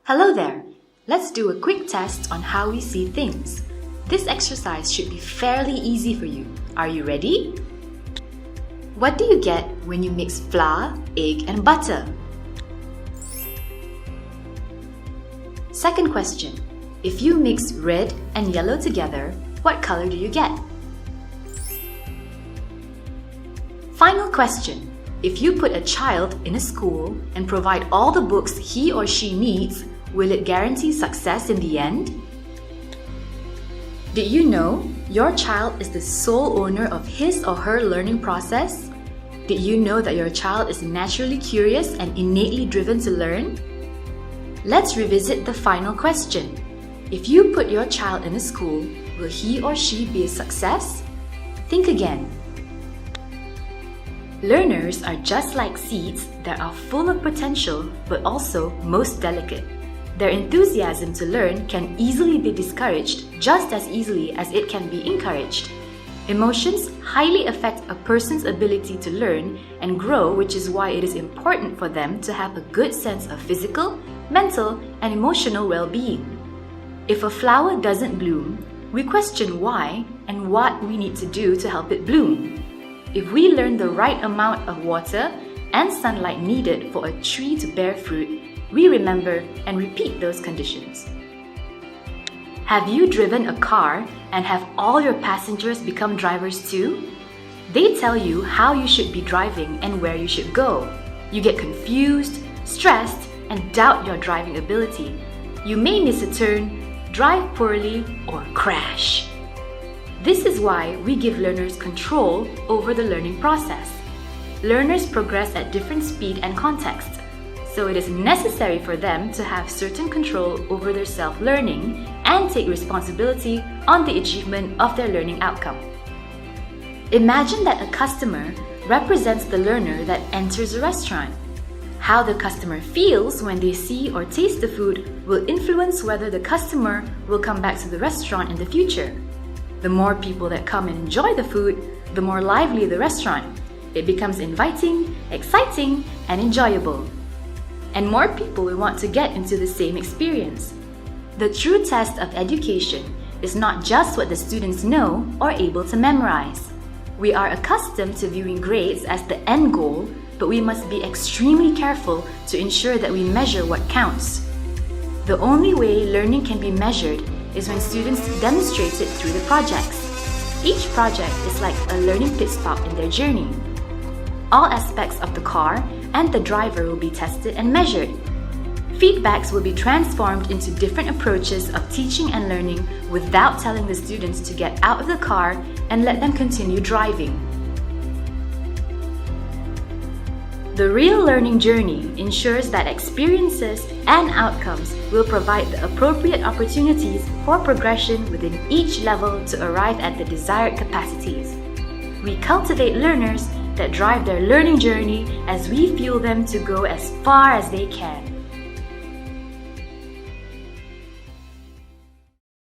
Hello there! Let's do a quick test on how we see things. This exercise should be fairly easy for you. Are you ready? What do you get when you mix flour, egg and butter? Second question. If you mix red and yellow together, what color do you get? Final question. If you put a child in a school and provide all the books he or she needs, will it guarantee success in the end? Did you know your child is the sole owner of his or her learning process? Did you know that your child is naturally curious and innately driven to learn? Let's revisit the final question. If you put your child in a school, will he or she be a success? Think again. Learners are just like seeds that are full of potential but also most delicate. Their enthusiasm to learn can easily be discouraged just as easily as it can be encouraged. Emotions highly affect a person's ability to learn and grow, which is why it is important for them to have a good sense of physical, mental, and emotional well-being. If a flower doesn't bloom, we question why and what we need to do to help it bloom. If we learn the right amount of water and sunlight needed for a tree to bear fruit, we remember and repeat those conditions. Have you driven a car and have all your passengers become drivers too? They tell you how you should be driving and where you should go. You get confused, stressed, and doubt your driving ability. You may miss a turn, drive poorly, or crash. This is why we give learners control over the learning process. Learners progress at different speed and context, so it is necessary for them to have certain control over their self-learning and take responsibility on the achievement of their learning outcome. Imagine that a customer represents the learner that enters a restaurant. How the customer feels when they see or taste the food will influence whether the customer will come back to the restaurant in the future. The more people that come and enjoy the food, the more lively the restaurant. It becomes inviting, exciting, and enjoyable. And more people will want to get into the same experience. The true test of education is not just what the students know or able to memorize. We are accustomed to viewing grades as the end goal, but we must be extremely careful to ensure that we measure what counts. The only way learning can be measured is when students demonstrate it through the projects. Each project is like a learning pit stop in their journey. All aspects of the car and the driver will be tested and measured. Feedbacks will be transformed into different approaches of teaching and learning without telling the students to get out of the car and let them continue driving. The real learning journey ensures that experiences and outcomes will provide the appropriate opportunities for progression within each level to arrive at the desired capacities. We cultivate learners that drive their learning journey as we fuel them to go as far as they can.